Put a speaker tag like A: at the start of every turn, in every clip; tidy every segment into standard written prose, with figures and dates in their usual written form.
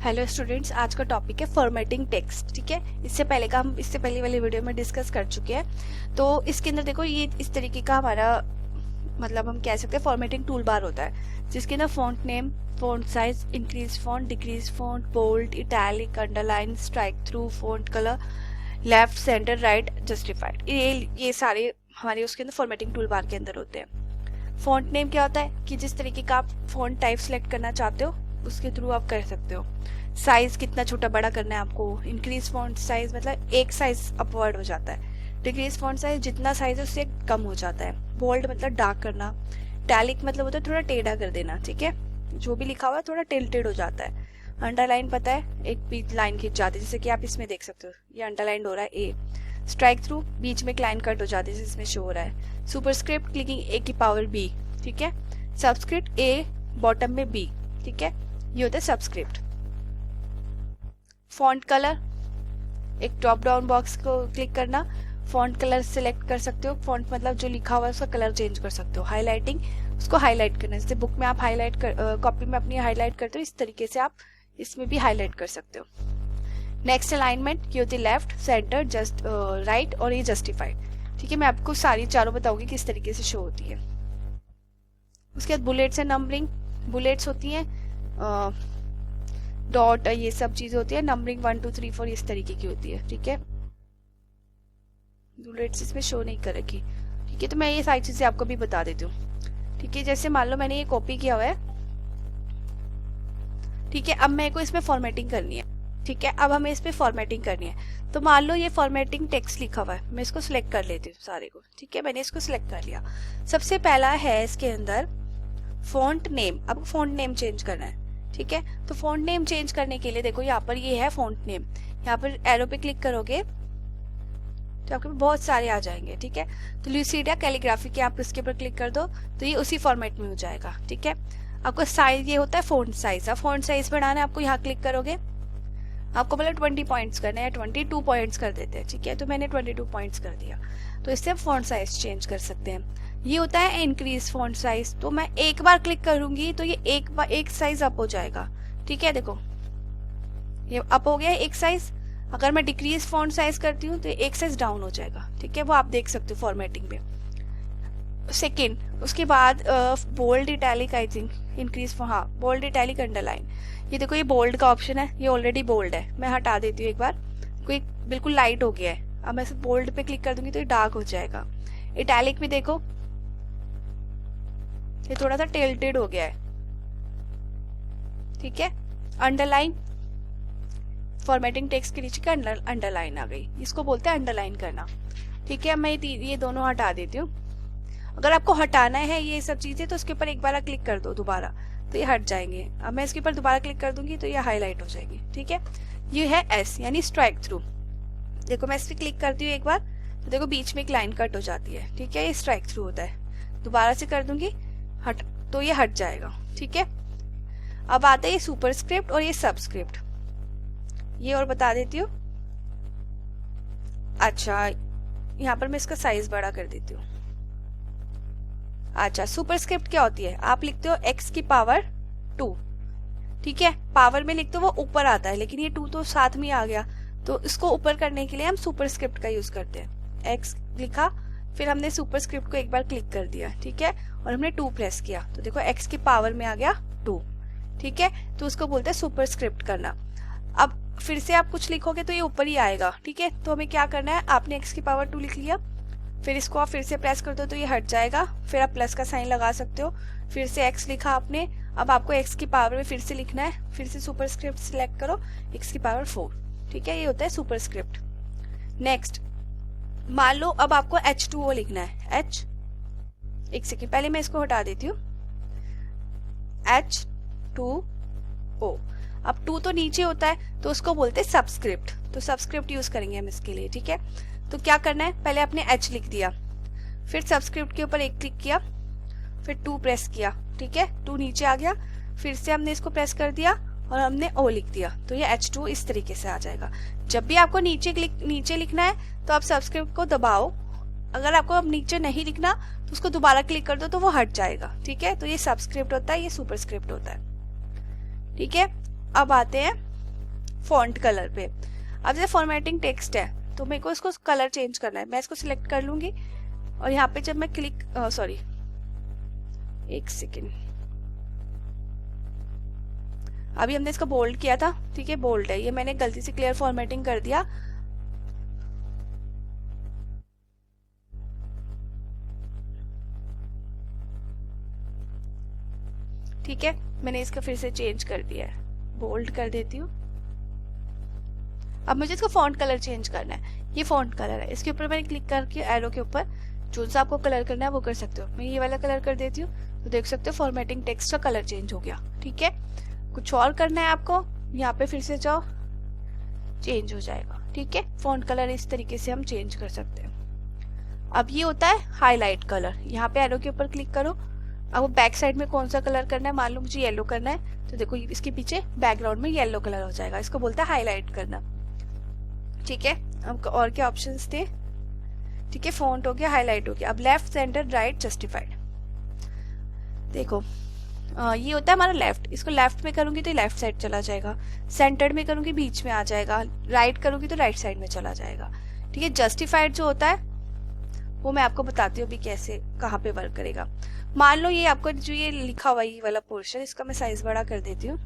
A: Hello students, आज का topic है फॉर्मेटिंग टेक्स्ट। ठीक है, इससे पहले वाली वीडियो में डिस्कस कर चुके हैं। तो इसके अंदर देखो, ये इस तरीके का हमारा मतलब हम कह सकते हैं फॉर्मेटिंग टूल बार होता है, जिसके अंदर font name, font size, increase font, decrease font, bold, italic, underline, strike through, font colour, left, centre, right, justified, ये सारे हमारे उसके अंदर फॉर्मेटिंग टूल बार के अंदर होते हैं। फॉन्ट नेम क्या होता है कि जिस तरीके का आप फॉन्ट टाइप सेलेक्ट करना चाहते हो उसके थ्रू आप कर सकते हो। साइज कितना छोटा बड़ा करना है आपको। इंक्रीज फॉन्ट साइज मतलब एक साइज अपवर्ड हो जाता है। डिक्रीज फॉन्ट साइज जितना साइज है उससे कम हो जाता है। बोल्ड मतलब डार्क करना। टैलिक मतलब होता है थोड़ा टेढ़ा कर देना। ठीक है, जो भी लिखा हुआ है थोड़ा टेल्टेड हो जाता है। अंडरलाइन पता है, एक बीच लाइन खिंच जाती है, जैसे कि आप इसमें देख सकते हो, ये अंडरलाइन हो रहा है ए। स्ट्राइक थ्रू, बीच में एक लाइन कट हो जाती है जिसमें शो हो रहा है। सुपरस्क्रिप्ट, क्लिकिंग ए की पावर बी। ठीक है, सबस्क्रिप्ट ए बॉटम में बी। ठीक है, ये होता है सबस्क्रिप्ट। फॉन्ट कलर, एक ड्रॉप डाउन बॉक्स को क्लिक करना, फॉन्ट कलर सिलेक्ट कर सकते हो। फॉन्ट मतलब जो लिखा हुआ है उसका कलर चेंज कर सकते हो। हाईलाइटिंग, उसको हाईलाइट करना, जैसे बुक में आप हाईलाइट कर कॉपी में अपनी हाईलाइट करते हो, इस तरीके से आप इसमें भी हाईलाइट कर सकते हो। नेक्स्ट अलाइनमेंट की होती है लेफ्ट, सेंटर, जस्ट राइट, और ये जस्टिफाइड। ठीक है, मैं आपको सारी चारों बताऊंगी किस तरीके से शो होती है। उसके बाद बुलेट्स है, नंबरिंग। बुलेट्स होती है, डॉट, ये सब चीजें होती है। नंबरिंग 1 2 3 4 इस तरीके की होती है। ठीक है, बुलेट्स इसमें शो नहीं कर रखी। ठीक है, तो मैं ये सारी चीजें आपको भी बता देती हूँ। ठीक है, जैसे मान लो मैंने ये कॉपी किया हुआ है। ठीक है, अब मेरे को इसमें फॉर्मेटिंग करनी है। ठीक है, अब हमें इस पे फॉर्मेटिंग करनी है। तो मान लो ये फॉर्मेटिंग टेक्स्ट लिखा हुआ है, मैं इसको सिलेक्ट कर लेती हूँ सारे को। ठीक है, मैंने इसको सिलेक्ट कर लिया। सबसे पहला है इसके अंदर फॉन्ट नेम। अब फॉन्ट नेम चेंज करना है। ठीक है, तो फॉन्ट नेम चेंज करने के लिए देखो यहाँ पर ये है फॉन्ट नेम। यहाँ पर एरो पे क्लिक करोगे तो आपके बहुत सारे आ जाएंगे। ठीक है, तो ल्यूसिडिया कैलीग्राफी के आप इसके ऊपर क्लिक कर दो तो ये उसी फॉर्मेट में हो जाएगा। ठीक है, आपको साइज ये होता है फॉन्ट साइज। अब फॉन्ट साइज बढ़ाना है आपको, यहाँ क्लिक करोगे। आपको मतलब 20 पॉइंट्स करना है, 22 पॉइंट्स कर देते हैं। ठीक है, तो मैंने 22 पॉइंट्स कर दिया। तो इससे आप फॉन्ट साइज चेंज कर सकते हैं। ये होता है इंक्रीज फॉन्ट साइज। तो मैं एक बार क्लिक करूंगी तो ये एक साइज अप हो जाएगा। ठीक है, देखो ये अप हो गया एक साइज। अगर मैं डिक्रीज फॉन्ट साइज करती हूँ तो ये एक साइज डाउन हो जाएगा। ठीक है, वो आप देख सकते हो फॉर्मेटिंग में। सेकेंड, उसके बाद bold italic, I think increase, हाँ बोल्ड इटैलिक, अंडरलाइन। ये देखो, ये बोल्ड का ऑप्शन है, ये ऑलरेडी बोल्ड है। मैं हटा देती हूँ एक बार, कोई बिल्कुल लाइट हो गया है। अब मैं बोल्ड पे क्लिक कर दूंगी तो ये डार्क हो जाएगा। इटैलिक भी देखो, ये थोड़ा सा टिल्टेड हो गया है। ठीक है, अंडरलाइन, फॉर्मेटिंग टेक्स्ट के नीचे का अंडरलाइन आ गई, इसको बोलते हैं अंडरलाइन करना। ठीक है, मैं ये दोनों हटा देती हूँ। अगर आपको हटाना है ये सब चीजें तो उसके ऊपर एक बार क्लिक कर दो दोबारा, तो ये हट जाएंगे। अब मैं इसके ऊपर दोबारा क्लिक कर दूंगी तो ये हाईलाइट हो जाएगी। ठीक है, ये है एस यानी स्ट्राइक थ्रू। देखो मैं इस पर क्लिक करती हूँ एक बार तो देखो बीच में एक लाइन कट हो जाती है। ठीक है, ये स्ट्राइक थ्रू होता है। दोबारा से कर दूंगी हट, तो ये हट जाएगा। ठीक है, अब आता है ये सुपरस्क्रिप्ट और ये सबस्क्रिप्ट। ये और बता देती हूँ। अच्छा, यहाँ पर मैं इसका साइज बड़ा कर देती हूँ। अच्छा, सुपरस्क्रिप्ट क्या होती है, आप लिखते हो x की पावर 2। ठीक है, पावर में लिखते हो वो ऊपर आता है, लेकिन ये 2 तो साथ में आ गया, तो इसको ऊपर करने के लिए हम सुपरस्क्रिप्ट का यूज करते हैं। x लिखा, फिर हमने सुपरस्क्रिप्ट को एक बार क्लिक कर दिया। ठीक है, और हमने 2 प्रेस किया तो देखो x की पावर में आ गया 2। ठीक है, तो उसको बोलते हैं सुपरस्क्रिप्ट करना। अब फिर से आप कुछ लिखोगे तो ये ऊपर ही आएगा। ठीक है, तो हमें क्या करना है, आपने x की पावर 2 लिख लिया, फिर इसको आप फिर से प्रेस कर दो तो ये हट जाएगा। फिर आप प्लस का साइन लगा सकते हो। फिर से x लिखा आपने, अब आपको x की पावर में फिर से लिखना है, फिर से सुपरस्क्रिप्ट सिलेक्ट करो, x की पावर 4। ठीक है, ये होता है सुपरस्क्रिप्ट। नेक्स्ट, मान लो अब आपको H2O लिखना है। एक सेकेंड, पहले मैं इसको हटा देती हूँ। H2O, अब 2 तो नीचे होता है तो उसको बोलते हैं सबस्क्रिप्ट, तो सबस्क्रिप्ट यूज करेंगे हम इसके लिए। ठीक है, तो क्या करना है, पहले आपने H लिख दिया, फिर सबस्क्रिप्ट के ऊपर एक क्लिक किया, फिर 2 प्रेस किया। ठीक है, 2 नीचे आ गया, फिर से हमने इसको प्रेस कर दिया और हमने O लिख दिया, तो ये H2 इस तरीके से आ जाएगा। जब भी आपको नीचे लिखना है तो आप सबस्क्रिप्ट को दबाओ। अगर आपको अब नीचे नहीं लिखना तो उसको दोबारा क्लिक कर दो तो वो हट जाएगा। ठीक है, तो ये सबस्क्रिप्ट होता है, ये सुपरस्क्रिप्ट होता है। ठीक है, अब आते हैं फॉन्ट कलर पे। अब जैसे फॉर्मेटिंग टेक्स्ट है तो मेरे को इसको कलर चेंज करना है, मैं इसको सिलेक्ट कर लूंगी और यहाँ पे जब मैं क्लिक सॉरी एक सेकेंड, अभी हमने इसको बोल्ड किया था, ठीक है, बोल्ड है ये, मैंने गलती से क्लियर फॉर्मेटिंग कर दिया। ठीक है, मैंने इसका फिर से चेंज कर दिया है, बोल्ड कर देती हूँ। अब मुझे इसका फॉन्ट कलर चेंज करना है, ये फॉन्ट कलर है, इसके ऊपर मैंने क्लिक करके एरो के ऊपर जो सा आपको कलर करना है वो कर सकते हो। मैं ये वाला कलर कर देती हूँ तो देख सकते हो फॉर्मेटिंग टेक्स्ट का कलर चेंज हो गया। ठीक है, कुछ और करना है आपको, यहाँ पे फिर से जाओ, चेंज हो जाएगा। ठीक है, फॉन्ट कलर इस तरीके से हम चेंज कर सकते हैं। अब ये होता है हाईलाइट कलर, यहाँ पे एरो के ऊपर क्लिक करो। अब बैक साइड में कौन सा कलर करना है, मान लो मुझे येलो करना है तो देखो इसके पीछे बैकग्राउंड में येलो कलर हो जाएगा, इसको बोलते हैं हाईलाइट करना। ठीक है, अब और क्या ऑप्शंस थे, ठीक है, फॉन्ट हो गया, हाईलाइट हो गया। अब लेफ्ट, सेंटर, राइट, जस्टिफाइड, देखो ये होता है हमारा लेफ्ट, इसको लेफ्ट में करूंगी तो लेफ्ट साइड चला जाएगा, सेंटर्ड में करूंगी बीच में आ जाएगा, राइट करूंगी तो राइट साइड में चला जाएगा। ठीक है, जस्टिफाइड जो होता है वो मैं आपको बताती हूँ अभी कैसे कहाँ पे वर्क करेगा। मान लो ये आपको जो ये लिखा हुआ ये वाला पोर्शन, इसका मैं साइज बड़ा कर देती हूँ।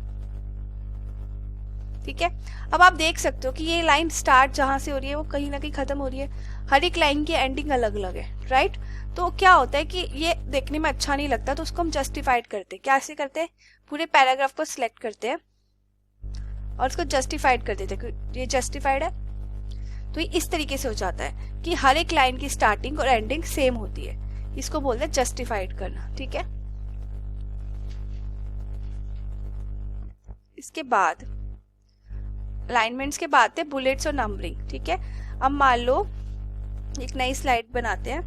A: ठीक है, अब आप देख सकते हो कि ये लाइन स्टार्ट जहां से हो रही है वो कहीं ना कहीं खत्म हो रही है, हर एक लाइन की एंडिंग अलग अलग है, राइट। तो क्या होता है कि ये देखने में अच्छा नहीं लगता तो उसको हम जस्टिफाइड करते हैं। कैसे करते हैं, पूरे पैराग्राफ को सिलेक्ट करते हैं और उसको जस्टिफाइड कर देते हैं, ये जस्टिफाइड है तो ये इस तरीके से हो जाता है कि हर एक लाइन की स्टार्टिंग और एंडिंग सेम होती है, इसको बोलते हैं जस्टिफाइड करना। ठीक है, इसके बाद अलाइनमेंट्स के बाद है बुलेट्स और नंबरिंग। ठीक है, अब मान लो एक नई स्लाइड बनाते हैं।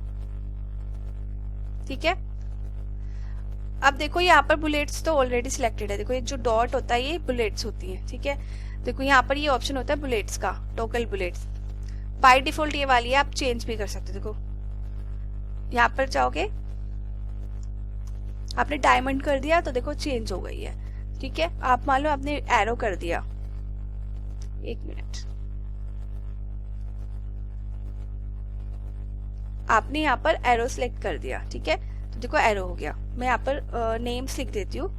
A: ठीक है, अब देखो यहाँ पर बुलेट्स तो ऑलरेडी सिलेक्टेड है, देखो ये जो डॉट होता है ये बुलेट्स होती है। ठीक है, देखो यहाँ पर ये ऑप्शन होता है बुलेट्स का, टोगल बुलेट्स, बाय डिफॉल्ट ये वाली है, आप चेंज भी कर सकते हो। देखो यहाँ पर जाओगे, आपने डायमंड कर दिया तो देखो चेंज हो गई है। ठीक है, आप मान लो आपने एरो कर दिया, एक मिनट, आपने यहाँ पर एरो सिलेक्ट कर दिया। ठीक है, तो देखो एरो हो गया। मैं यहाँ पर नेम्स लिख देती हूँ,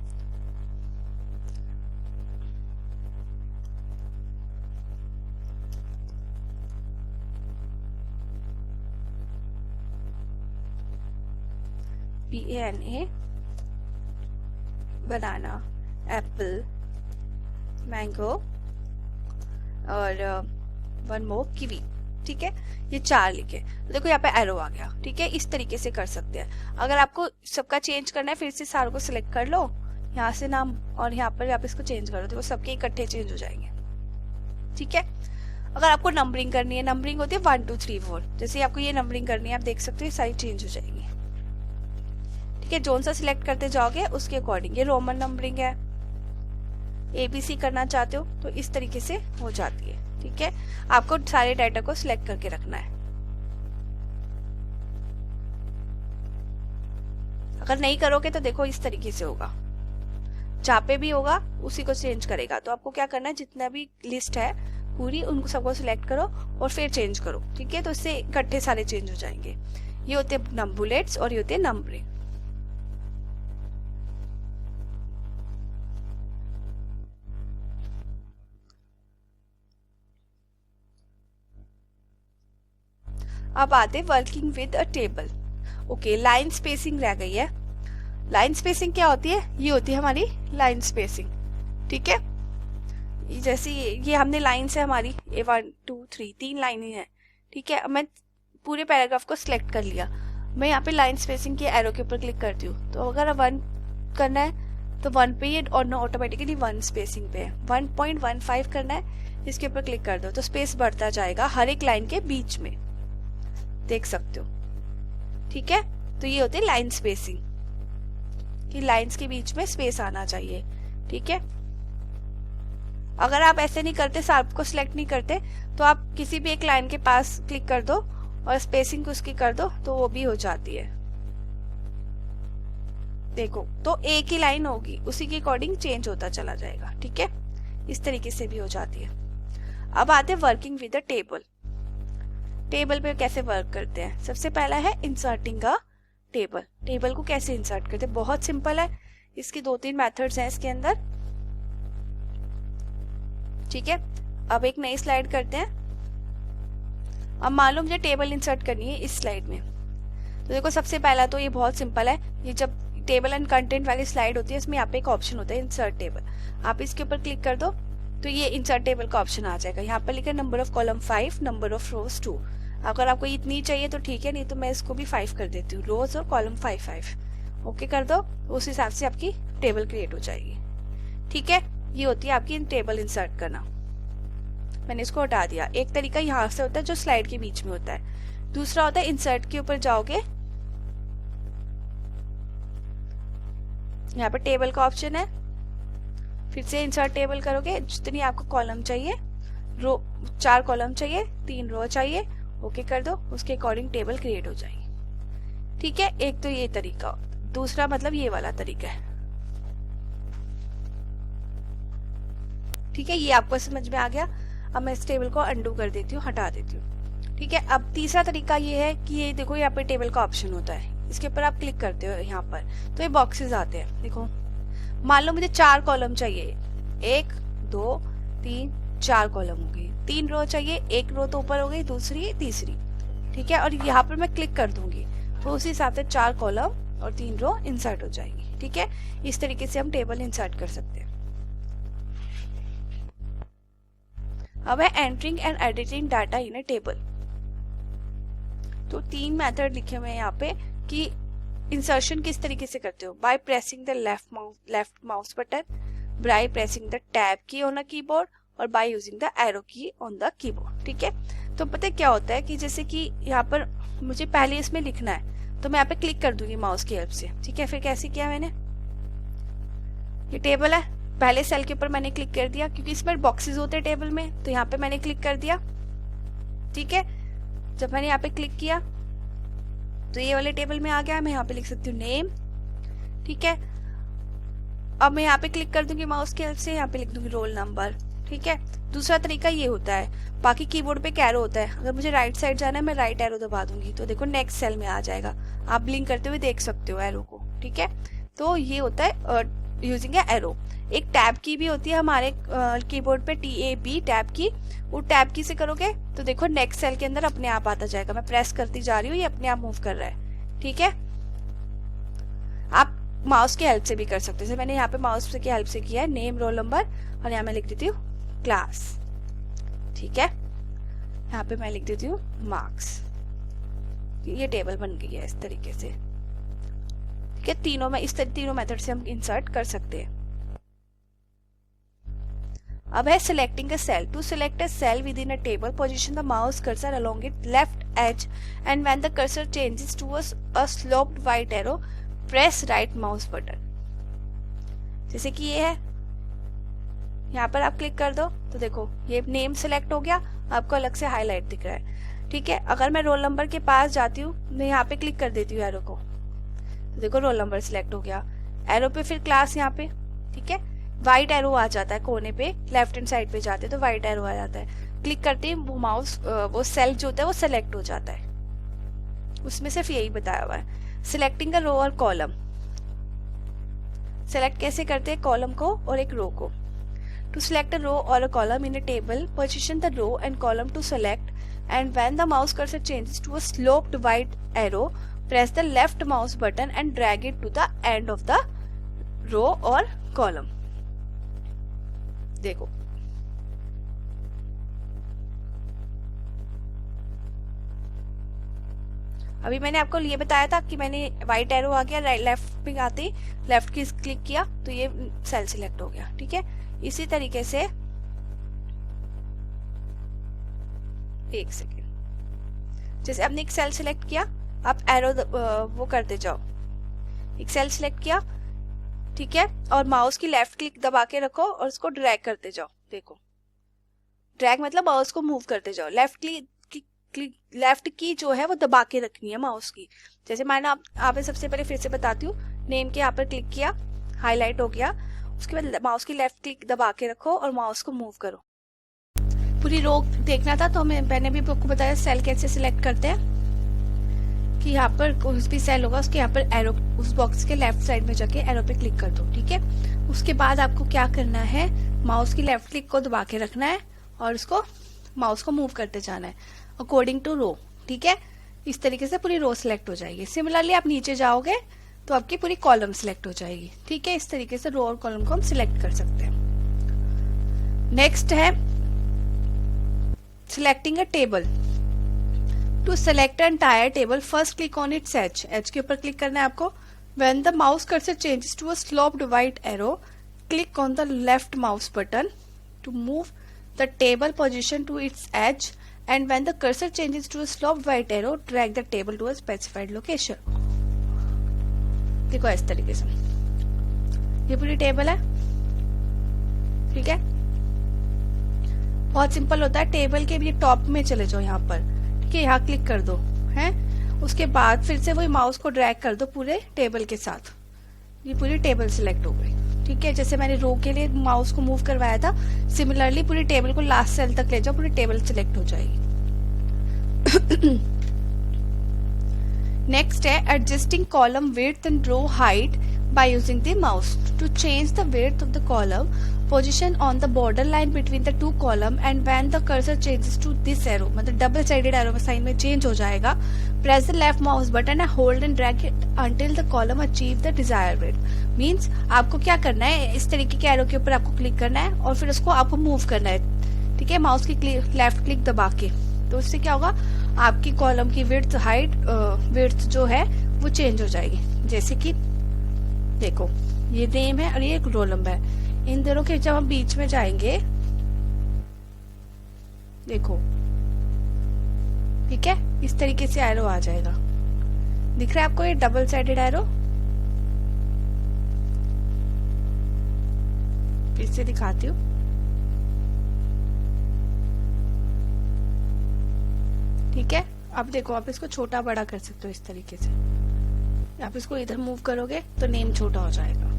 A: BANA, बनाना, एप्पल, मैंगो और वन मोर किवी। ठीक है, ये 4 लिखे, तो देखो यहाँ पे एरो आ गया। ठीक है, इस तरीके से कर सकते हैं। अगर आपको सबका चेंज करना है फिर से सारों को सिलेक्ट कर लो, यहाँ से नाम और यहाँ पर आप इसको चेंज करो, देखो सबके इकट्ठे चेंज हो जाएंगे। ठीक है, अगर आपको नंबरिंग करनी है, नंबरिंग होती है 1 2 3 4, जैसे आपको ये नंबरिंग करनी है आप देख सकते हो ये सारी चेंज हो जाएगी। ठीक है, जोन सा सिलेक्ट करते जाओगे उसके अकॉर्डिंग, ये रोमन नंबरिंग है, ABC करना चाहते हो तो इस तरीके से हो जाती है। ठीक है, आपको सारे डाटा को सिलेक्ट करके रखना है। अगर नहीं करोगे तो देखो इस तरीके से होगा, जहाँ पे भी होगा उसी को चेंज करेगा। तो आपको क्या करना है, जितना भी लिस्ट है पूरी उनको सबको सिलेक्ट करो और फिर चेंज करो। ठीक है, तो इससे इकट्ठे सारे चेंज हो जाएंगे। ये होते हैं बुलेट्स और ये होते हैं नंबरिंग। अब आते working with a table. Okay, line spacing रह गई है। लाइन स्पेसिंग क्या होती है, ये होती है हमारी लाइन स्पेसिंग। ठीक है, जैसे ये हमने लाइन से हमारी 1 2 3 3 लाइन ही है। ठीक है, अब मैं पूरे पैराग्राफ को सिलेक्ट कर लिया, मैं यहाँ पे लाइन स्पेसिंग के एरो के ऊपर क्लिक करती हूँ। तो अगर 1 करना है तो 1 पे ये और ऑटोमेटिकली 1 स्पेसिंग पे है। 1.15 करना है, इसके ऊपर क्लिक कर दो तो स्पेस बढ़ता जाएगा हर एक लाइन के बीच में, देख सकते हो। ठीक है, तो ये होती है लाइन स्पेसिंग, कि लाइंस के बीच में स्पेस आना चाहिए। ठीक है, अगर आप ऐसे नहीं करते, सार्प को सिलेक्ट नहीं करते, तो आप किसी भी एक लाइन के पास क्लिक कर दो और स्पेसिंग उसकी कर दो तो वो भी हो जाती है। देखो, तो एक ही लाइन होगी, उसी के अकॉर्डिंग चेंज होता चला जाएगा। ठीक है, इस तरीके से भी हो जाती है। अब आते हैं working with the table. Table पे कैसे वर्क करते हैं? सबसे पहला है इंसर्टिंग अ टेबल। टेबल को कैसे इंसर्ट करते हैं? बहुत सिंपल है, इसकी 2-3 मेथड्स हैं इसके अंदर। ठीक है, अब एक नई स्लाइड करते हैं। अब मान लो मुझे टेबल इंसर्ट करनी है इस स्लाइड में, तो देखो सबसे पहला तो ये बहुत सिंपल है। ये जब टेबल एंड कंटेंट वाली स्लाइड होती है, इसमें यहाँ पे एक ऑप्शन होता है इंसर्ट टेबल। आप इसके ऊपर क्लिक कर दो तो ये इंसर्ट टेबल का ऑप्शन आ जाएगा। यहाँ पर लिखा number of column 5, number of रोज 2। अगर आपको इतनी चाहिए तो ठीक है, नहीं तो मैं इसको भी 5 कर देती हूँ, रोज और कॉलम 5 ओके कर दो। उस हिसाब से आपकी टेबल क्रिएट हो जाएगी। ठीक है, ये होती है आपकी टेबल इंसर्ट करना। मैंने इसको हटा दिया। एक तरीका यहाँ से होता है जो स्लाइड के बीच में होता है। दूसरा होता है इंसर्ट के ऊपर जाओगे, यहाँ पे टेबल का ऑप्शन है, फिर से इंसर्ट टेबल करोगे। जितनी आपको कॉलम चाहिए, रो 4 कॉलम चाहिए, 3 रो चाहिए, ओके कर दो, उसके अकॉर्डिंग टेबल क्रिएट हो जाएगी। ठीक है, एक तो ये तरीका। दूसरा मतलब ये वाला तरीका है। ठीक है, ये आपको समझ में आ गया। अब मैं इस टेबल को अंडू कर देती हूँ, हटा देती हूँ। ठीक है, अब तीसरा तरीका ये है कि ये देखो यहाँ पे टेबल का ऑप्शन होता है, इसके ऊपर आप क्लिक करते हो यहाँ पर तो ये बॉक्सेस आते हैं। देखो मान लो मुझे 4 कॉलम चाहिए, 1 2 3 4 कॉलम हो गई। 3 रो चाहिए, 1 रो तो ऊपर हो गई, दूसरी तीसरी। ठीक है, और यहाँ पर मैं क्लिक कर दूंगी तो उस हिसाब से 4 कॉलम और 3 रो इंसर्ट हो जाएगी। ठीक है, इस तरीके से हम टेबल इंसर्ट कर सकते हैं। अब है entering and editing data in a table. तो 3 मेथड लिखे हुए हैं यहाँ पे कि इंसर्शन किस तरीके से करते हो। By pressing the left mouse button, by pressing the tab की ऑन अ कीबोर्ड, और बाय यूजिंग द एरो की ऑन द कीबोर्ड। ठीक है, तो पता है क्या होता है कि जैसे कि यहाँ पर मुझे पहले इसमें लिखना है तो मैं यहाँ पे क्लिक कर दूंगी माउस की हेल्प से। ठीक है, फिर कैसे किया मैंने, ये टेबल है, पहले सेल के ऊपर मैंने क्लिक कर दिया क्योंकि इसमें बॉक्सेस होते हैं टेबल में, तो यहाँ पे मैंने क्लिक कर दिया। ठीक है, जब मैंने यहाँ पे क्लिक किया तो ये वाले टेबल में आ गया। मैं यहाँ पे लिख सकती हूँ नेम। ठीक है, अब मैं यहाँ पे क्लिक कर दूंगी माउस की हेल्प से, यहाँ पे लिख दूंगी रोल नंबर। ठीक है, दूसरा तरीका ये होता है, बाकी कीबोर्ड पे एक एरो होता है, अगर मुझे राइट साइड जाना है मैं राइट एरो दबा दूंगी तो देखो नेक्स्ट सेल में आ जाएगा। आप ब्लिंक करते हुए देख सकते हो एरो को। ठीक है, तो ये होता है यूजिंग एरो। एक टैब की भी होती है हमारे कीबोर्ड पे, TAB टैब की। वो टैब की से करोगे तो देखो नेक्स्ट सेल के अंदर अपने आप आता जाएगा। मैं प्रेस करती जा रही हूँ, ये अपने आप मूव कर रहा है। ठीक है, आप माउस की हेल्प से भी कर सकते हैं। मैंने यहाँ पे माउस की हेल्प से किया है, नेम रोल नंबर, और यहाँ मैं लिख देती हूँ क्लास। ठीक है, यहाँ पे मैं लिख देती हूँ मार्क्स। ये टेबल बन गई है इस तरीके से। ठीक है, तीनों मेथड से हम इंसर्ट कर सकते हैं। अब है selecting a cell. To select a cell within a table, position the mouse cursor along its left edge, and when the cursor changes to a sloped white arrow, press right mouse button. जैसे कि ये है, यहाँ पर आप click कर दो तो देखो ये नेम सेलेक्ट हो गया, आपको अलग से हाईलाइट दिख रहा है। ठीक है, अगर मैं रोल नंबर के पास जाती हूँ, मैं यहाँ पे क्लिक कर देती हूँ एरो को, तो देखो रोल नंबर सिलेक्ट हो गया। एरो पे फिर क्लास यहाँ पे। ठीक है, व्हाइट एरो आ जाता है कोने पे, लेफ्ट हैंड साइड पे जाते तो व्हाइट एरो आ जाता है। क्लिक करते ही वो माउस वो सेल जो होता है वो सेलेक्ट हो जाता है। उसमें सिर्फ यही बताया हुआ है। सिलेक्टिंग अ रो और कॉलम, सेलेक्ट कैसे करते हैं कॉलम को और एक रो को। टू सिलेक्ट अ रो और a column in a table, position the row and column to select, and when the mouse cursor changes to a sloped white arrow, press the left mouse button and drag it to the end of the row और column. देखो अभी मैंने आपको ये बताया था कि मैंने व्हाइट एरो आ गया, लेफ्ट पे आते ही लेफ्ट की क्लिक किया तो ये सेल सिलेक्ट हो गया। ठीक है, इसी तरीके से एक सेकेंड, जैसे आपने एक सेल सिलेक्ट किया, आप एरो वो करते जाओ। एक सेल सिलेक्ट किया, ठीक है, और माउस की लेफ्ट क्लिक दबा के रखो और उसको ड्रैग करते जाओ। देखो ड्रैग मतलब माउस को मूव करते जाओ। लेफ्ट की जो है वो दबा के रखनी है माउस की। जैसे मैंने आप सबसे पहले फिर से बताती हूँ, नेम के यहाँ पर क्लिक किया, हाईलाइट हो गया, उसके बाद माउस की लेफ्ट क्लिक दबा के रखो और माउस को मूव करो। पूरी रो देखना था तो मैंने भी आपको बताया सेल कैसे सिलेक्ट करते हैं, कि यहाँ पर कोई भी सेल होगा उसके यहाँ पर एरो, उस बॉक्स के लेफ्ट साइड में जाके एरो पे क्लिक कर दो। ठीक है, उसके बाद आपको क्या करना है, माउस की लेफ्ट क्लिक को दबा के रखना है और उसको माउस को मूव करते जाना है अकॉर्डिंग टू रो। ठीक है, इस तरीके से पूरी रो सिलेक्ट हो जाएगी। सिमिलरली आप नीचे जाओगे तो आपकी पूरी कॉलम सिलेक्ट हो जाएगी। ठीक है, इस तरीके से रो और कॉलम को हम सिलेक्ट कर सकते हैं। नेक्स्ट है selecting a table. To select entire table first click on its edge. Edge के ऊपर क्लिक करना है आपको। When the mouse cursor changes to a sloped white arrow, click on the left mouse button to move the table position to its edge, and when the cursor changes to a sloped white arrow, drag the table to a specified location. देखो इस तरीके से ये पूरी table है। ठीक है, बहुत सिंपल होता है। टेबल के भी टॉप में चले जाओ यहाँ पर। ठीक है, यहाँ क्लिक कर दो है, उसके बाद फिर से वही माउस को ड्रैग कर दो पूरे टेबल के साथ, ये पूरी टेबल सिलेक्ट हो गई। ठीक है, जैसे मैंने रो के लिए माउस को मूव करवाया था, सिमिलरली पूरी टेबल को लास्ट सेल तक ले जाओ, पूरी टेबल सिलेक्ट हो जाएगी। नेक्स्ट है adjusting column width and row height by using the mouse. To change the width of the column, position on the border line between the two column and when the cursor changes to this arrow, मतलब double sided arrow में sign में change हो जाएगा, press the left mouse button and hold and drag it until the column achieve the desired width. Means आपको क्या करना है, इस तरीके के एरो के ऊपर आपको क्लिक करना है और फिर उसको आपको मूव करना है। ठीक है, माउस की लेफ्ट क्लिक दबा के, तो इससे क्या होगा, आपकी कॉलम की विड्थ हाइट विड्थ जो है वो चेंज हो जाएगी। जैसे कि देखो ये नेम है और ये रो नंबर है, इन दोनों के जब हम बीच में जाएंगे, देखो ठीक है, इस तरीके से एरो आ जाएगा। दिख रहा है आपको ये डबल साइडेड एरो? फिर से दिखाती हूँ। ठीक है, अब देखो आप इसको छोटा बड़ा कर सकते हो इस तरीके से। आप इसको इधर मूव करोगे तो नेम छोटा हो जाएगा।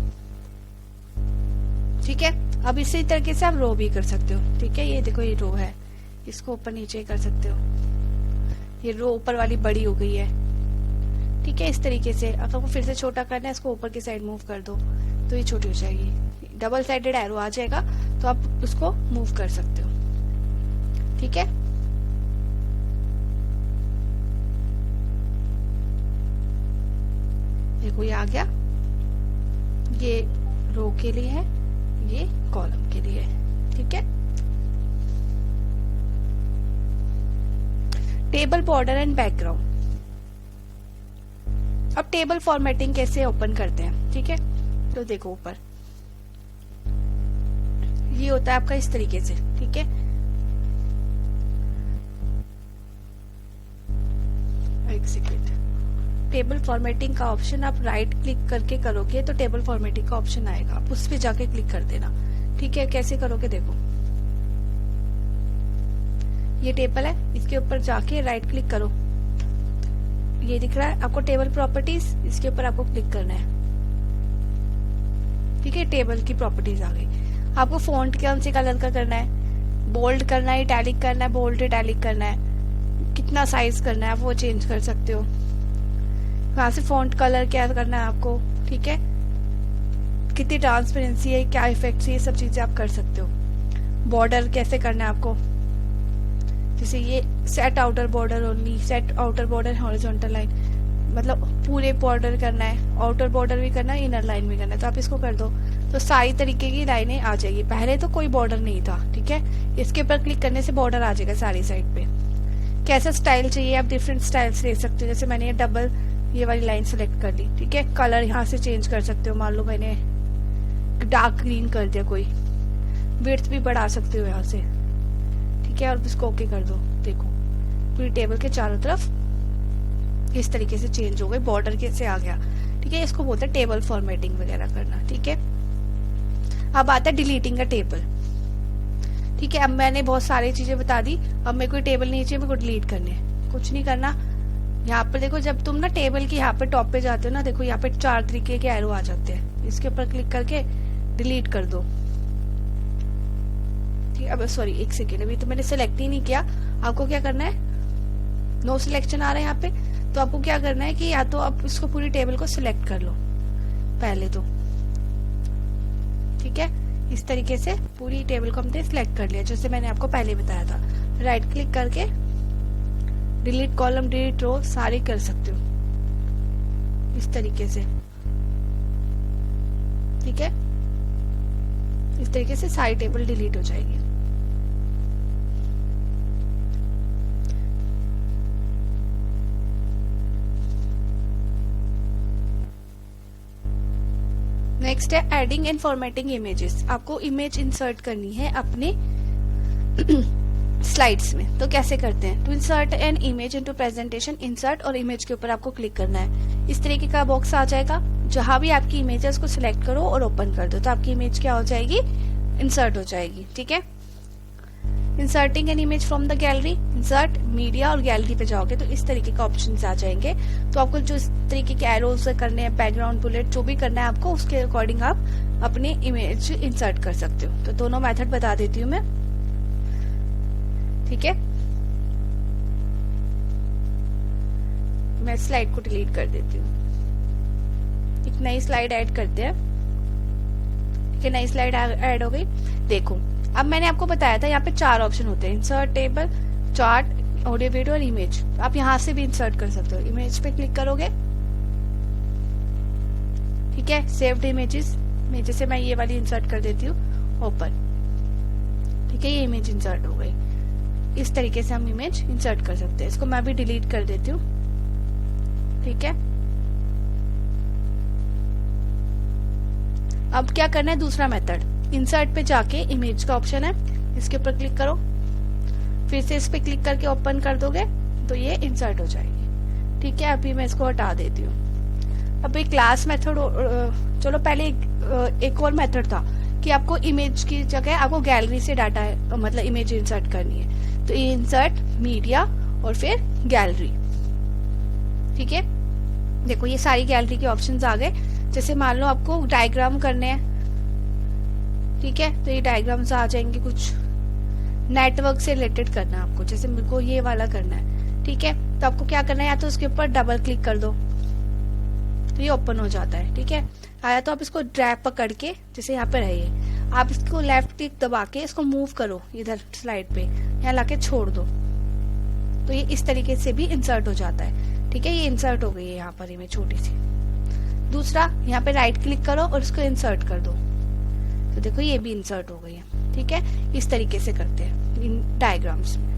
A: ठीक है, अब इसी तरीके से आप रो भी कर सकते हो। ठीक है, ये देखो ये रो है, इसको ऊपर नीचे कर सकते हो। ये रो ऊपर वाली बड़ी हो गई है। ठीक है, इस तरीके से अगर आपको फिर से छोटा करना है, इसको ऊपर की साइड मूव कर दो तो ये छोटी हो जाएगी। डबल साइडेड एरो आ जाएगा तो आप उसको मूव कर सकते हो। ठीक है, देखो ये आ गया, ये रो के लिए है, ये कॉलम के लिए है। ठीक है, टेबल बॉर्डर एंड बैकग्राउंड। अब टेबल फॉर्मेटिंग कैसे ओपन करते हैं। ठीक है, तो देखो ऊपर ये होता है आपका इस तरीके से। ठीक है, एक सेकेंड, टेबल फॉर्मेटिंग का ऑप्शन आप राइट क्लिक करके करोगे तो टेबल फॉर्मेटिंग का ऑप्शन आएगा, आप उस पे जाके क्लिक कर देना। ठीक है, कैसे करोगे देखो, ये टेबल है, इसके ऊपर जाके राइट क्लिक करो, ये दिख रहा है आपको टेबल प्रॉपर्टीज, इसके ऊपर आपको क्लिक करना है। ठीक है, टेबल की प्रॉपर्टीज आ गई। आपको फॉन्ट कौन से कलर का करना है, बोल्ड करना है, इटैलिक करना है, बोल्ड इटैलिक करना है, कितना साइज करना है वो चेंज कर सकते हो। वहां से फॉन्ट कलर क्या करना है आपको। ठीक है, कितनी ट्रांसपेरेंसी है, क्या इफेक्ट है, ये सब चीजें आप कर सकते हो। बॉर्डर कैसे करना है आपको, जैसे ये set outer border only, set outer border horizontal line, मतलब पूरे बॉर्डर करना है, आउटर बॉर्डर भी करना है, इनर लाइन भी करना है, तो आप इसको कर दो तो सारी तरीके की लाइनें आ जाएगी। पहले तो कोई बॉर्डर नहीं था। ठीक है, इसके ऊपर क्लिक करने से बॉर्डर आ जाएगा सारी साइड पे। कैसा स्टाइल चाहिए आप डिफरेंट स्टाइल्स ले सकते हो, जैसे मैंने ये डबल ये वाली लाइन सेलेक्ट कर ली। ठीक है, कलर यहाँ से चेंज कर सकते हो, मान लो मैंने डार्क ग्रीन कर दिया, कोई विड्थ भी बढ़ा सकते हो यहाँ से। ठीक है, और इसको ओके कर दो। देखो पूरी टेबल के चारों तरफ इस तरीके से चेंज हो गई, बॉर्डर कैसे आ गया। ठीक है, इसको बोलते हैं टेबल फॉर्मेटिंग वगैरह करना। ठीक है, अब आता है डिलीटिंग का टेबल। ठीक है, अब मैंने बहुत सारी चीजें बता दी, अब मेरे को टेबल नहीं चाहिए, मेरे को डिलीट करने है। कुछ नहीं करना, यहाँ पर देखो जब तुम ना टेबल की यहाँ पे टॉप पे जाते हो ना, देखो यहाँ पे 4 तरीके के एरो आ जाते हैं, इसके ऊपर क्लिक करके डिलीट कर दो। ठीक अब सॉरी एक सेकेंड, अभी तो मैंने सेलेक्ट ही नहीं किया। आपको क्या करना है, नो सिलेक्शन आ रहा है यहाँ पे, तो आपको क्या करना है कि या तो आप इसको पूरी टेबल को सिलेक्ट कर लो पहले तो, ठीक है। इस तरीके से पूरी टेबल को हमने सिलेक्ट कर लिया, जैसे मैंने आपको पहले बताया था। राइट क्लिक करके डिलीट कॉलम, डिलीट रो सारी कर सकते हो इस तरीके से, ठीक है। इस तरीके से सारी टेबल डिलीट हो जाएगी। नेक्स्ट है एडिंग एंड फॉर्मेटिंग इमेजेस। आपको इमेज इंसर्ट करनी है अपने स्लाइड्स में, तो कैसे करते हैं। To insert an image into presentation, insert और इमेज के ऊपर आपको क्लिक करना है। इस तरीके का बॉक्स आ जाएगा, जहां भी आपकी इमेज है उसको सिलेक्ट करो और ओपन कर दो, तो आपकी इमेज क्या हो जाएगी, इंसर्ट हो जाएगी, ठीक है। Inserting an image from the gallery, insert, media और गैलरी पे जाओगे तो इस तरीके का ऑप्शन आ जाएंगे। तो आपको जो इस तरीके के एरोज करने हैं, बैकग्राउंड बुलेट जो भी करना है आपको, उसके अकॉर्डिंग आप अपनी इमेज इंसर्ट कर सकते हो। तो दोनों मेथड बता देती हूँ मैं, ठीक है। मैं स्लाइड को डिलीट कर देती हूँ, एक नई स्लाइड ऐड करते हैं, ठीक है। नई स्लाइड ऐड हो गई। देखो अब मैंने आपको बताया था यहाँ पे 4 ऑप्शन होते हैं, insert table, chart, audio video और इमेज। आप यहाँ से भी इंसर्ट कर सकते हो। इमेज पे क्लिक करोगे, ठीक है। सेव्ड इमेजेस में जैसे मैं ये वाली इंसर्ट कर देती हूँ, ओपन, ठीक है। ये इमेज इंसर्ट हो गई। इस तरीके से हम इमेज इंसर्ट कर सकते हैं। इसको मैं भी डिलीट कर देती हूँ, ठीक है। अब क्या करना है, दूसरा मेथड, इंसर्ट पे जाके इमेज का ऑप्शन है, इसके ऊपर क्लिक करो, फिर से इस पे क्लिक करके ओपन कर दोगे तो ये इंसर्ट हो जाएगी, ठीक है। अभी मैं इसको हटा देती हूँ। अब एक क्लास मेथड, चलो पहले एक और मेथड था कि आपको इमेज की जगह आपको गैलरी से डाटा मतलब इमेज इंसर्ट करनी है, तो ये इंसर्ट, मीडिया और फिर गैलरी, ठीक है। देखो ये सारी गैलरी के ऑप्शंस आ गए। जैसे मान लो आपको डायग्राम करने हैं, ठीक है, तो ये डायग्राम्स आ जाएंगे। कुछ नेटवर्क से रिलेटेड करना है आपको, जैसे मेरे को ये वाला करना है, ठीक है। तो आपको क्या करना है, या तो उसके ऊपर डबल क्लिक कर दो तो ये ओपन हो जाता है, ठीक है। आया तो आप इसको ड्रैग पकड़ के, जैसे यहाँ पे रहिए, आप इसको लेफ्ट क्लिक दबा के इसको मूव करो इधर स्लाइड पे, यहाँ लाके छोड़ दो तो ये इस तरीके से भी इंसर्ट हो जाता है, ठीक है। ये इंसर्ट हो गई है यहाँ पर इमेज छोटी सी। दूसरा, यहाँ पे राइट क्लिक करो और इसको इंसर्ट कर दो, तो देखो ये भी इंसर्ट हो गई है, ठीक है। इस तरीके से करते हैं इन डायग्राम्स में,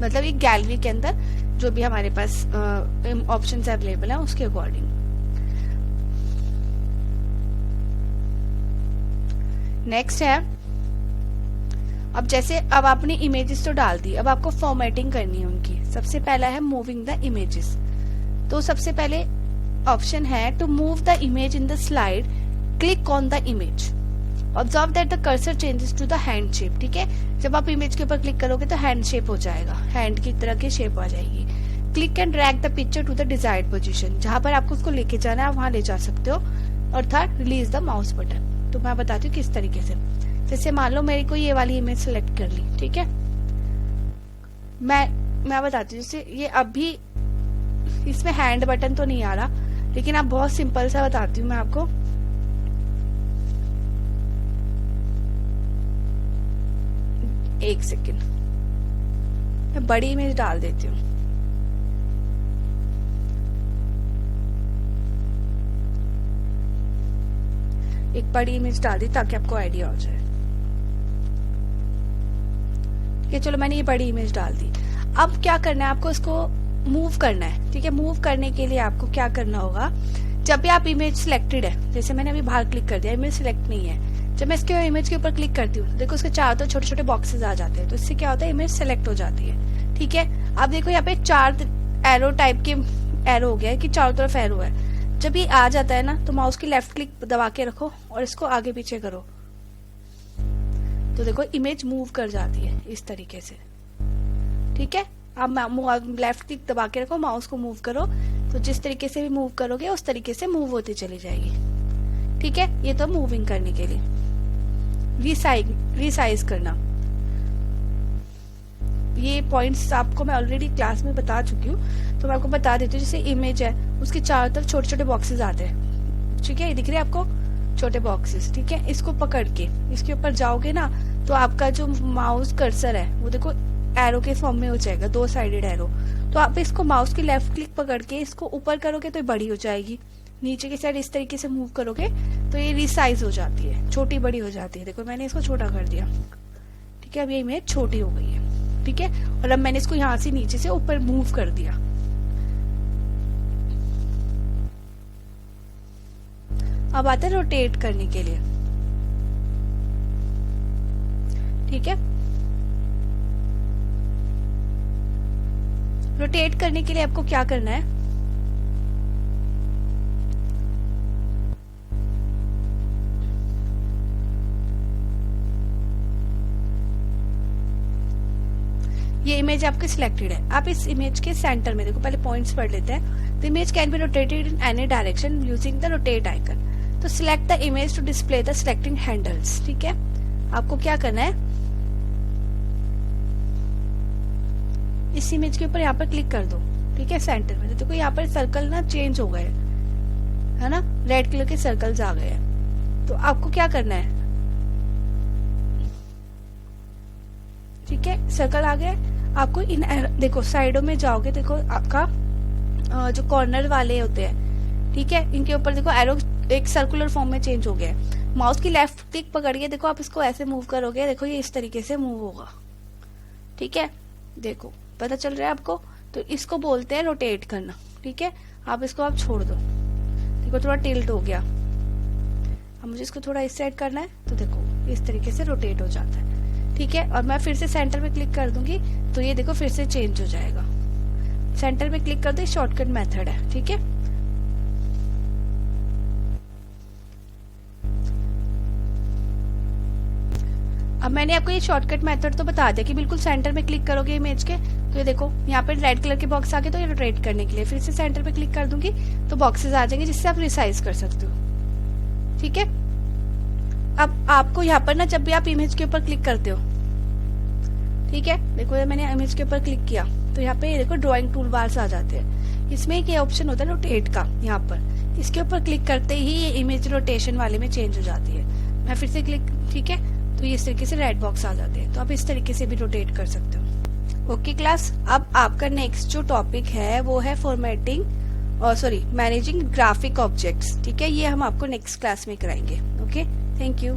A: मतलब एक गैलरी के अंदर जो भी हमारे पास ऑप्शंस अवेलेबल है उसके अकॉर्डिंग। नेक्स्ट है, अब जैसे अब आपने इमेजेस तो डाल दी, अब आपको फॉर्मेटिंग करनी है उनकी। सबसे पहला है मूविंग द इमेजेस। तो सबसे पहले ऑप्शन है to move the image in the slide, click on the image, observe that the cursor changes to the hand shape, ठीक है। जब आप इमेज के ऊपर क्लिक करोगे तो हैंड शेप हो जाएगा, हैंड की तरह की शेप आ जाएगी। Click and drag the picture to the desired position, जहां पर आपको उसको लेके जाना है आप वहां ले जा सकते हो। और third, release the mouse button. तो मैं बताती हूँ किस तरीके से। जैसे मान लो मेरे को ये वाली इमेज सेलेक्ट कर ली, ठीक है। मैं बताती हूँ, जैसे ये अभी इसमें हैंड बटन तो नहीं आ रहा, लेकिन आप बहुत सिंपल सा बताती हूँ मैं आपको। एक सेकेंड, मैं बड़ी इमेज डाल देती हूँ। एक बड़ी इमेज डाल दी ताकि आपको आइडिया हो जाए, ठीक है। चलो मैंने ये बड़ी इमेज डाल दी। अब क्या करना है, आपको इसको मूव करना है, ठीक है। मूव करने के लिए आपको क्या करना होगा, जब भी आप इमेज सिलेक्टेड है, जैसे मैंने अभी बाहर क्लिक कर दिया, इमेज सिलेक्ट नहीं है, जब मैं इसके इमेज के ऊपर क्लिक करती हूँ देखो उसके चारों तरफ छोटे छोटे बॉक्सेस आ जाते हैं, तो इससे क्या होता है, इमेज सेलेक्ट हो जाती है, ठीक है। अब देखो यहाँ पे 4 एरो टाइप के एरो हो गया है कि चारों तरफ एरो है। जब ये आ जाता है ना, तो माउस की लेफ्ट क्लिक दबा के रखो और इसको आगे पीछे करो, तो देखो इमेज मूव कर जाती है इस तरीके से, ठीक है। अब लेफ्ट क्लिक दबा के रखो, माउस को मूव करो, तो जिस तरीके से भी मूव करोगे उस तरीके से मूव होती चली जाएगी, ठीक है। ये तो मूविंग करने के लिए। रिसाइज करना। ये पॉइंट्स आपको मैं ऑलरेडी क्लास में बता चुकी हूँ, तो मैं आपको बता देती हूँ। जैसे इमेज है, उसके चारों तरफ छोटे छोटे बॉक्सेस आते हैं, ठीक है, ये दिख रहे हैं आपको छोटे बॉक्सेस, ठीक है। इसको पकड़ के इसके ऊपर जाओगे ना, तो आपका जो माउस कर्सर है वो देखो एरो के फॉर्म में हो जाएगा, 2 साइडेड एरो। तो आप इसको माउस की लेफ्ट क्लिक पकड़ के इसको ऊपर करोगे तो ये बड़ी हो जाएगी, नीचे की साइड इस तरीके से मूव करोगे तो ये रिसाइज हो जाती है, छोटी बड़ी हो जाती है। देखो मैंने इसको छोटा कर दिया, ठीक है, अब ये इमेज छोटी हो गई है, ठीक है। और अब मैंने इसको यहाँ से नीचे से ऊपर मूव कर दिया। अब आता है रोटेट करने के लिए, ठीक है। रोटेट करने के लिए आपको क्या करना है, ये इमेज आपकी सिलेक्टेड है। आप इस इमेज के सेंटर में देखो, पहले पॉइंट्स पढ़ लेते हैं। The image can be rotated in any direction using the rotate icon. तो select the image to display the selecting handles, ठीक है। आपको क्या करना है, इस इमेज के ऊपर यहाँ पर क्लिक कर दो, ठीक है, सेंटर में। तो देखो यहाँ पर सर्कल ना चेंज हो गए, है ना, रेड कलर के सर्कल्स आ गए हैं। तो आपको क्या करना है, ठीक है, सर्कल आ गए। आपको इन देखो साइडों में जाओगे, देखो आपका जो कॉर्नर वाले होते हैं, ठीक है, इनके ऊपर देखो एरो एक सर्कुलर फॉर्म में चेंज हो गया है। माउस की लेफ्ट क्लिक पकड़ के देखो आप इसको ऐसे मूव करोगे, देखो ये इस तरीके से मूव होगा, ठीक है, देखो पता चल रहा है आपको। तो इसको बोलते हैं रोटेट करना, ठीक है। आप इसको आप छोड़ दो, देखो थोड़ा टिल्ट हो गया। अब मुझे इसको थोड़ा इस साइड करना है, तो देखो इस तरीके से रोटेट हो जाता है, ठीक है। और मैं फिर से सेंटर में क्लिक कर दूंगी तो ये देखो फिर से चेंज हो जाएगा। सेंटर में क्लिक कर दो, शॉर्टकट मेथड है, ठीक है। अब मैंने आपको ये शॉर्टकट मेथड तो बता दिया कि बिल्कुल सेंटर में क्लिक करोगे इमेज के, तो ये देखो यहाँ पे रेड कलर के बॉक्स आ गए। तो ये रोटेट करने के लिए फिर से सेंटर पे क्लिक कर दूंगी तो बॉक्सेस आ जाएंगे, जिससे आप रिसाइज कर सकते हो, ठीक है। अब आपको यहाँ पर ना जब भी आप इमेज के ऊपर क्लिक करते हो, ठीक है, देखो मैंने इमेज के ऊपर क्लिक किया तो यहाँ पे देखो ड्राइंग टूल बार्स आ जाते हैं। इसमें एक ये ऑप्शन होता है रोटेट का, यहाँ पर इसके ऊपर क्लिक करते ही ये इमेज रोटेशन वाले में चेंज हो जाती है। मैं फिर से क्लिक, ठीक है, तो ये इस तरीके से रेड बॉक्स आ जाते हैं। तो आप इस तरीके से भी रोटेट कर सकते हो। ओके क्लास, अब आपका नेक्स्ट जो टॉपिक है वो है फॉर्मेटिंग और मैनेजिंग ग्राफिक ऑब्जेक्ट्स, ठीक है। ये हम आपको नेक्स्ट क्लास में कराएंगे। Okay, thank you.